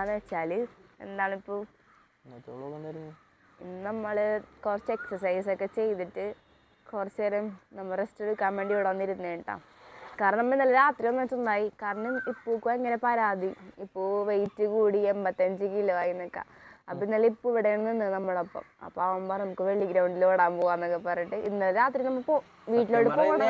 എന്താന്ന് വെച്ചാല് എന്താണിപ്പോൾ ഇന്ന് നമ്മൾ കുറച്ച് എക്സസൈസ് ഒക്കെ ചെയ്തിട്ട് കുറച്ച് നേരം നമ്മൾ റെസ്റ്റ് എടുക്കാൻ വേണ്ടി ഇവിടെ വന്നിരുന്നേ കേട്ടോ. കാരണം നമ്മൾ ഇന്നലെ രാത്രി ഒന്നും വെച്ചൊന്നായി. കാരണം ഇപ്പൂക്കും എങ്ങനെ പരാതി, ഇപ്പോൾ വെയിറ്റ് കൂടി 85 കിലോ ആയി എന്നൊക്കെ. അപ്പം ഇന്നലെ ഇപ്പോൾ ഇവിടെ നിന്ന് നമ്മളൊപ്പം. അപ്പോൾ ആവുമ്പോൾ നമുക്ക് വെള്ളി ഗ്രൗണ്ടിൽ ഓടാൻ പോകാന്നൊക്കെ പറഞ്ഞിട്ട് ഇന്നലെ രാത്രി നമ്മൾ വീട്ടിലോട്ട് പോകണ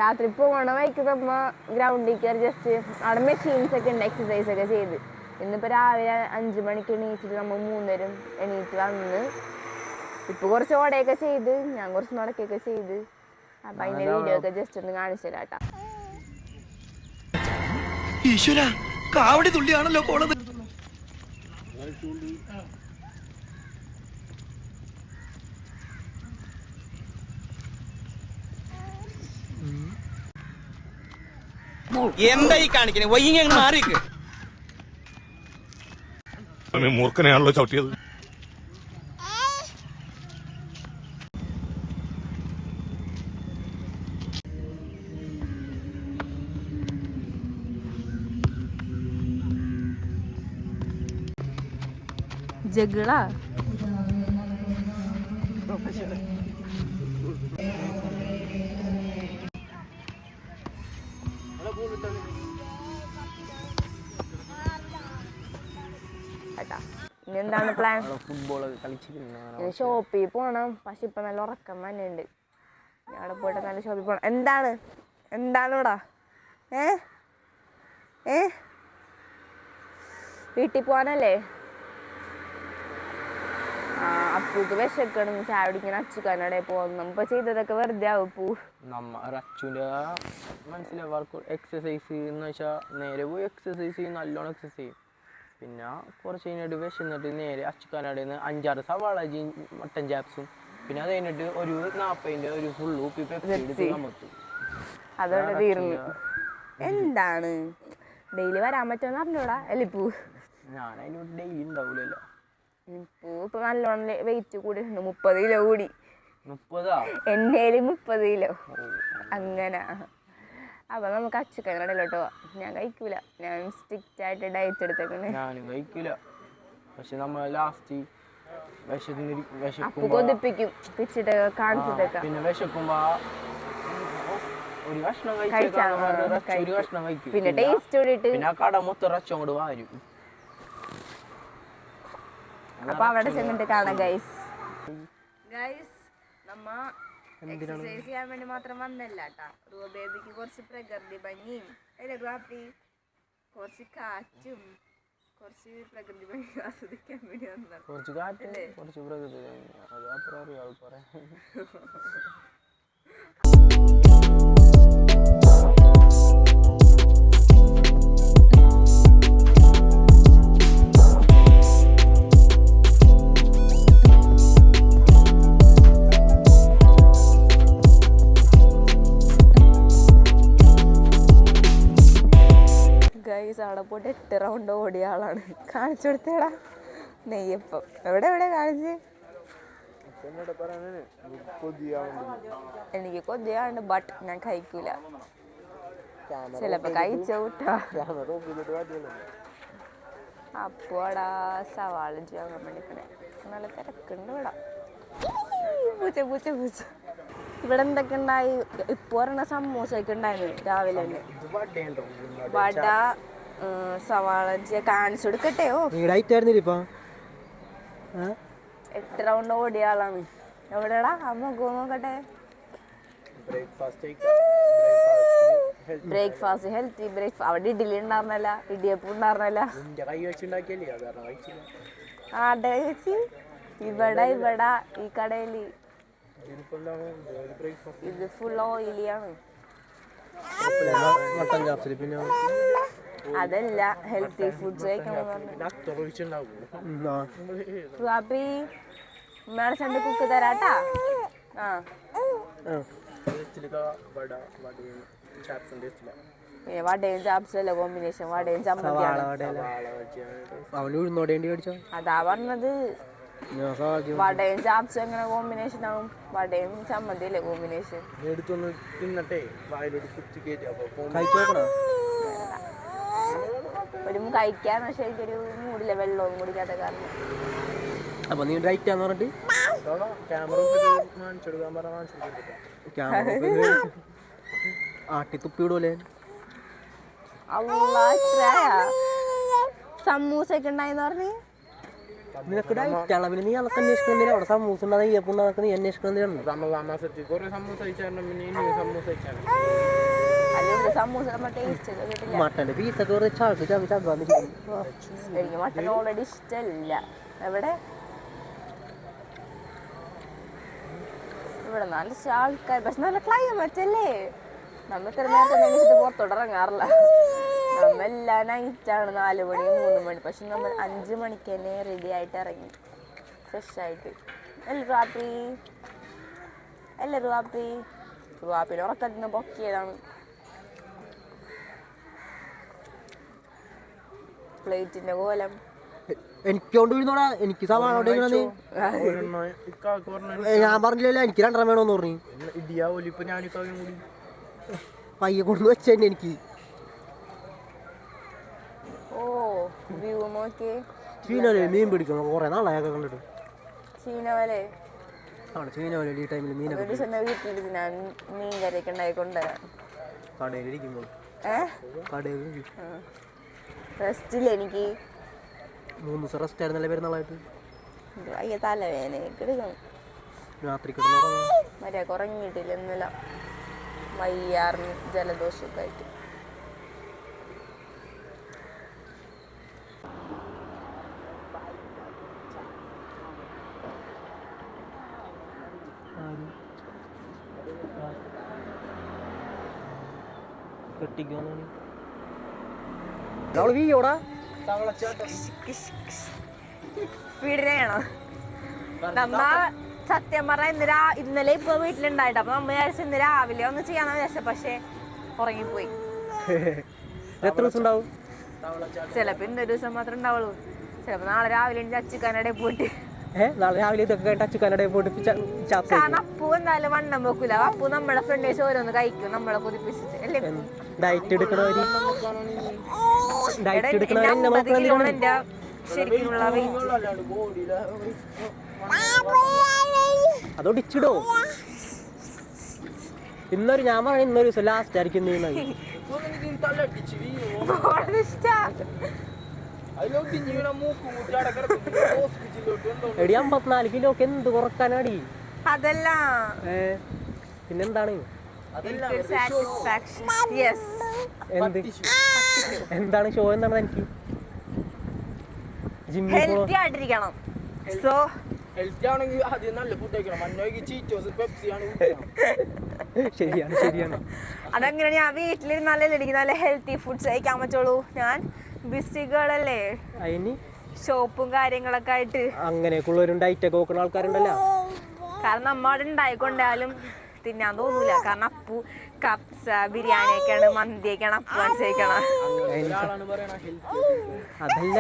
രാത്രി പോകണ വൈക്ക് നമ്മ ഗ്രൗണ്ടിൽ കയറി ജസ്റ്റ് അവിടെ മെഷീൻസ് ഒക്കെ ഉണ്ട്, എക്സസൈസ് ഒക്കെ ചെയ്ത്. ഇന്നിപ്പോൾ രാവിലെ 5 മണിക്ക് എണീറ്റിട്ട് നമ്മൾ 3 നേരം എണീറ്റ് വന്ന് ഇപ്പോൾ കുറച്ച് ഓടയൊക്കെ ചെയ്ത് ഞാൻ കുറച്ച് നടക്കുകയൊക്കെ ചെയ്ത്. അപ്പം അതിൻ്റെ വീഡിയോ ഒക്കെ ജസ്റ്റ് ഒന്ന് കാണിച്ചു തരാം കേട്ടോ. എന്തായി കാണിക്കണേ വൈകി മാറിക്ക് മൂർഖനെയാണല്ലോ ചവിട്ടിയത്. ജഗള ഇനി എന്താണ് പ്ലാൻ? ഷോപ്പിൽ പോണം. പക്ഷെ ഇപ്പൊ നല്ല ഉറക്കം തന്നെ ഉണ്ട്. അവിടെ പോയിട്ട് നല്ല ഷോപ്പിൽ പോണം. എന്താണ് ഇവിടെ? വീട്ടിൽ പോവാനല്ലേ? അപ്പൂക്ക് വിശക്കണം, ചായ കുടിക്കാൻ അച്ചുക്കാനോടെ പോകുന്നു. ഇപ്പൊ ചെയ്തതൊക്കെ വെറുതെ ആവും. പൂ അച്ചുവിന്റെ മനസ്സിലാവും എക്സസൈസ് എന്ന് വെച്ചാൽ നേരെ പോയി എക്സസൈസ് ചെയ്യും, നല്ലോണം എക്സസൈസ് ചെയ്യും. പിന്നെ കുറച്ച് കഴിഞ്ഞിട്ട് വിശന്നിട്ട് നേരെ അച്ചുക്കാനോടെ 5-6 സവാള മട്ടൻ ചാപ്സും പിന്നെ അത് കഴിഞ്ഞിട്ട് ഒരു 40 ഒരു ഫുള്ള് ഉപ്പി പെപ്സി നമുക്ക് അതോടെ തീർന്നു. എന്താണ് ഡെയിലി വരാൻ പറ്റുമെന്ന് അറിഞ്ഞൂടാ അല്ലേ പൂ? ഞാൻ അതിനോട് ഡെയിലി ഉണ്ടാവൂലല്ലോ. ഇപ്പൊ നല്ലോണം വെയിറ്റ് കൂടി 30 കിലോ കൂടി. 30 എന്നേല് 30 കിലോ അങ്ങനെ. അപ്പൊ നമുക്ക് അച്ചുക്കനോടല്ലോട്ടോ. ഞാൻ കഴിക്കൂല, ഞാൻ സ്ട്രിക്റ്റ് ആയിട്ട് ഡയറ്റ് എടുത്തേക്കണേ. ഞാനും കഴിക്കൂല. പക്ഷെ നമ്മൾ ലാസ്റ്റ് കൊതിപ്പിക്കും പിച്ചിട്ട് കാണിച്ചിട്ടൊക്കെ. പിന്നെ വിശക്കുമ്പോ ഒരു കഷ്ണം കഴിക്കും. പിന്നെ ടേസ്റ്റ് കൂടിയിട്ട് പിന്നെ ആ കട മൊത്തം റച്ചും കൂടെ വാരും. അപ്പൊ അവിടെ ചെന്നിട്ട് കാണാം ഗൈസ്. നമ്മ എക്സസൈസ് ചെയ്യാൻ വേണ്ടി മാത്രം വന്നല്ല കേട്ടാ. ബേബിക്ക് കുറച്ച് പ്രകൃതി ഭംഗിയും കുറച്ച് കാറ്റും കുറച്ച് പ്രകൃതി ഭംഗി ആസ്വദിക്കാൻ വേണ്ടി വന്നതാണ്. കുറച്ച് കാറ്റല്ലേ, കുറച്ച് പ്രകൃതി ഭംഗി, അത് അത്ര അറിയാവും പറയാൻ. അവിടെ പോയിട്ട് 8 റൗണ്ട് ഓടിയ ആളാണ്. കാണിച്ചു കൊടുത്തേടാ നെയ്യപ്പം. എവിടെ കാണിച്ച്? എനിക്ക് കൊതിയാണ്ട്, ബട്ട് ഞാൻ കഴിക്കൂല. ചിലപ്പോ കഴിച്ചോട്ടാ. അപ്പോടാ സവാള വാങ്ങാൻ വേണ്ടിക്കണേ. നല്ല തിരക്കുണ്ട് ഇവിടെ. പൂച്ച ഇവിടെ എന്തൊക്കെ ഉണ്ടായി? ഇപ്പൊ ഒരെണ്ണ സമൂസ ഒക്കെ ഉണ്ടായിരുന്നു രാവിലെ തന്നെ. വട, സവാള കാണിച്ചു കൊടുക്കട്ടെയോ? 8 റൗണ്ട് ഓടിയ ആളാണ്. എവിടെടാ അമ്മക്ക് നോക്കട്ടെ. Breakfast healthy breakfast. അവിടെ ഇഡ്ഡലി ഉണ്ടായിരുന്നല്ല, ഇടിയപ്പം ഉണ്ടായിരുന്നല്ല. ആടെ ചേച്ചി ഇവിടെ ഈ കടയില് ഇത് ഫുൾ ഓയിലിയാണ്. അതല്ല ഹെൽത്തി ഫുഡ്സ് കഴിക്കണം. മേടച്ചണ്ട് കുക്ക് തരാട്ടാ. വടയും ചാപ്സും അല്ല കോമ്പിനേഷൻ. വടയും ചമ്മന്തിയാണ്. അതാ പറഞ്ഞത്. വടയും ചാപ്സും എങ്ങനെ കോമ്പിനേഷൻ ആവും? വടയും ചമ്മന്തി അല്ലേ കോമ്പിനേഷൻ? ഒരു കഴിക്കാൻ പക്ഷെ എനിക്കൊരു മൂടില്ല, വെള്ളമൊന്നും കുടിക്കാത്ത കാരണം. അപ്പൊ നീ ഡയറ്റാന്ന് പറഞ്ഞിട്ട് ആട്ടി തുപ്പി വിടൂലേ? സമൂസ ഒക്കെ ഉണ്ടായെന്ന് പറഞ്ഞ് നിനക്ക് ഡയറ്റാണ്. പിന്നെ നീ അതൊക്കെ അന്വേഷിക്കുന്നതിന് അവിടെ സമൂസ ഉണ്ടാകുന്ന ഈയപ്പം അതൊക്കെ നീ അന്വേഷിക്കുന്നതിനാണ്. അല്ലെങ്കിൽ സമൂസ നമ്മൾ ടേസ്റ്റ് കിട്ടില്ല. മട്ടന്റെ പീസൊക്കെ വെറുതെ ചാൾക്ക് ചാക്ക് എനിക്ക് മട്ടൻ ഓൾറെഡി ഇഷ്ടമല്ല. എവിടെ ഇവിടെ നല്ല ആൾക്കാർ, പക്ഷെ നല്ല ക്ലൈമറ്റ് അല്ലേ. നമ്മ ഇത്ര നേരത്തെ എണീച്ചിട്ട് പുറത്തോട്ട് ഇറങ്ങാറില്ല. നമ്മെല്ലാം നൈറ്റാണ്, 4 മണി 3 മണി. പക്ഷെ നമ്മൾ 5 മണിക്ക് തന്നെ റെഡി ആയിട്ട് ഇറങ്ങി ഫ്രഷ് ആയിട്ട്. റുവാപ്പിന് ഉറക്കത്തിൽ നിന്ന് പൊക്കിയതാണ്. പ്ലേറ്റിന്റെ കോലം എനിക്കൊണ്ട് വീഴുന്നോടാ. എനിക്ക് സവാള ഞാൻ പറഞ്ഞില്ലല്ലോ, എനിക്ക് 2 വേണമെന്ന് പറഞ്ഞു. പയ്യെ കൊണ്ട് വെച്ചെന്നെ എനിക്ക്. ഓ വ്യൂ നോക്കിയേ. ചീനവല മീൻ പിടിക്കണം കുറെ നാളായൊക്കെ കണ്ടിട്ട്. ചീനവലേ ചീനവല ഈ ടൈമിൽ മീനൊക്കെ വീട്ടിലിരുന്ന് ഞാൻ മീൻ കറിയൊക്കെ ഉണ്ടായി കൊണ്ടുവരാം. കടയിലിരിക്കുമ്പോൾ കടയിൽ റെസ്റ്റില്ല എനിക്ക്. 3 ദിവസം റെസ്റ്റ് ആയിരുന്നല്ലേ പെരുന്നാളായിട്ട്. അയ്യ തലവേന കിടക്കണം. രാത്രി കിടന്നുറങ്ങും. മര്യാദ ഉറങ്ങിയിട്ടില്ല ഇന്നലെ, വയ്യാറിന് ജലദോഷമൊക്കെ ആയിട്ട്. സ്പീഡിനെയാണോ നമ്മ സത്യം പറഞ്ഞ ഇന്നലെ ഇപ്പൊ വീട്ടിലുണ്ടായിട്ട്. അപ്പൊ നമ്മ വിചാരിച്ചു ഇന്ന് രാവിലെ ഒന്ന് ചെയ്യാന്ന് വിചാരിച്ച, പക്ഷെ ഉറങ്ങിപ്പോയി. എത്ര ദിവസം ഉണ്ടാവും? ചിലപ്പോ ഇന്നൊരു ദിവസം മാത്രമേ ഉണ്ടാവുള്ളൂ. ചിലപ്പോ നാളെ രാവിലെ അച്ചുക്കാനടെ പോയിട്ട് നാളെ രാവിലെ ഇതൊക്കെ കഴിഞ്ഞിട്ട് അച്ചുക്കാനടെ പോയിട്ട്. കാരണം അപ്പു എന്തായാലും വണ്ണം വെക്കൂല. അപ്പു നമ്മളെ ഫ്രണ്ടേഴ്സ് ഓരോന്ന് കഴിക്കും നമ്മളെ കൊതിപ്പിച്ചിട്ട് അല്ലേ. ഡയറ്റ് എടുക്കണവര് എന്റെ ശരിക്കുള്ള അതോടിച്ചിടോ. ഇന്നൊരു ഞാൻ പറഞ്ഞ ഇന്നൊരു ദിവസം ലാസ്റ്റ് ആയിരിക്കും. എടി 54 കിലോക്ക് എന്ത് കുറക്കാനാടി? അതല്ല പിന്നെന്താണ്? എന്താണ് ഷോ? എന്താണ് എനിക്ക് ഹെൽത്തി ആയിട്ടിരിക്കണം. സോ ശരിയാണ് ശരിയാണ്. അതങ്ങനെ ഞാൻ വീട്ടിലിരുന്നാലേ എനിക്ക് നല്ല ഹെൽത്തി ഫുഡ്സ് കഴിക്കാൻ പറ്റുള്ളൂ. ഞാൻ ബിസികളല്ലേ, ഷോപ്പും കാര്യങ്ങളൊക്കെ ആയിട്ട് അങ്ങനെയൊക്കെയുള്ളവരും ഡയറ്റ് ഒക്കെ നോക്കുന്ന ആൾക്കാരുണ്ടല്ലോ. കാരണം നമ്മ അവിടെ ഉണ്ടായിക്കൊണ്ടാലും തിന്നാൻ തോന്നൂല. കാരണം അപ്പു കപ്സ ബിരിയാണിയൊക്കെയാണ്, മന്തിയൊക്കെയാണ് അപ്പു അനുസരിക്കണം. അതല്ല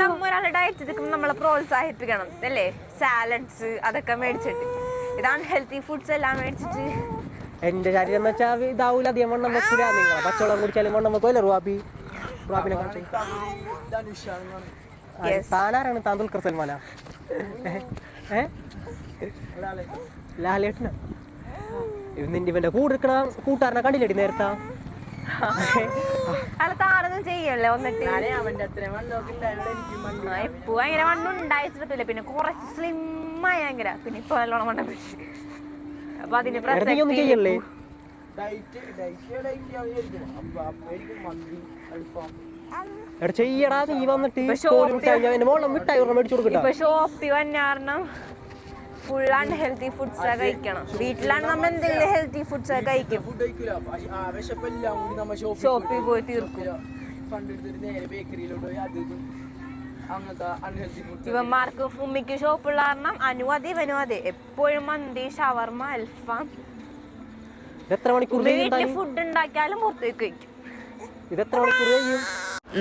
നമ്മ ഒരാളുടെ ഡയറ്റ് എടുക്കുമ്പോൾ നമ്മളെ പ്രോത്സാഹിപ്പിക്കണം അല്ലേ. സാലഡ്സ് അതൊക്കെ മേടിച്ചിട്ട്, ഇതാണ് ഹെൽത്തി ഫുഡ്സ് എല്ലാം മേടിച്ചിട്ട്. എന്റെ ശരീരം എന്ന് വെച്ചാൽ ഇതാവൂല, അധികം വണ്ണം വെക്കൂല. നിങ്ങളെ പച്ചവെള്ളം കുടിച്ചാലും വണ്ണം വെക്കുമല്ലേ? റുവാപ്പിനെ താനാരാണ്? താൻ ദുൽഖർ സൽമാനാ? ലാലേട്ടനാ? നിന്റെ ഇവന്റെ കൂടെ എടുക്കണ കൂട്ടുകാരനെ കണ്ടില്ലടി നേരത്തെ? താനൊന്നും ചെയ്യല്ലേ വന്നിട്ട്. ഇപ്പൊ ഭയങ്കര വണ്ണം ഉണ്ടായിട്ടില്ല, പിന്നെ കുറച്ച് സ്ലിമ്മായി ഭയങ്കര. പിന്നെ ഇപ്പൊ നല്ലോണം വണ്ണം പിടിച്ചു. അപ്പൊ അതിന് ചെയ്യല്ലേ? ചെയ്യടാ നീ വന്നിട്ട്. ഇപ്പൊ ഷോപ്പിൽ വന്നാരണം ഫുൾ അൺഹെൽത്തി ഫുഡ്സ് കഴിക്കണം. വീട്ടിലാണ് നമ്മ എന്തെങ്കിലും ഹെൽത്തി ഫുഡ്സ് കഴിക്കും. ഷോപ്പിൽ പോയി തീർക്കും. ഇവന്മാർക്ക് ഉമ്മിക്ക് ഷോപ്പുള്ള കാരണം അനുവാദി ഇവനുവാദി എപ്പോഴും മന്തി, ഷവർമ, അൽഫാം. എത്ര മണിക്കൂർ വീട്ടിൽ ഫുഡ് ഉണ്ടാക്കിയാലും പുറത്തേക്ക് കഴിക്കും. ഇത് എത്ര മണിക്കൂർ കഴിയും?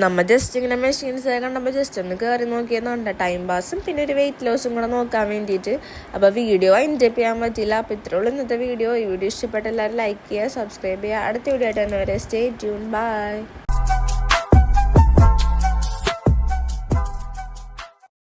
നമ്മൾ ജസ്റ്റ് ഇങ്ങനെ മെഷീൻസ് കണ്ടപ്പോൾ ജസ്റ്റ് ഒന്ന് കയറി നോക്കിയെന്നുണ്ട് ടൈം പാസും പിന്നെ ഒരു വെയിറ്റ് ലോസും കൂടെ നോക്കാൻ വേണ്ടിയിട്ട്. അപ്പോൾ വീഡിയോ എൻജോയ് ചെയ്യാൻ പറ്റില്ല. അപ്പോൾ ഇത്രയുള്ളൂ ഇന്നത്തെ വീഡിയോ. ഈ വീഡിയോ ഇഷ്ടപ്പെട്ട എല്ലാവരും ലൈക്ക് ചെയ്യുക, സബ്സ്ക്രൈബ് ചെയ്യുക. അടുത്ത വീഡിയോ ആയിട്ട് തന്നെ വരെ സ്റ്റേ ട്യൂൺ. ബൈ.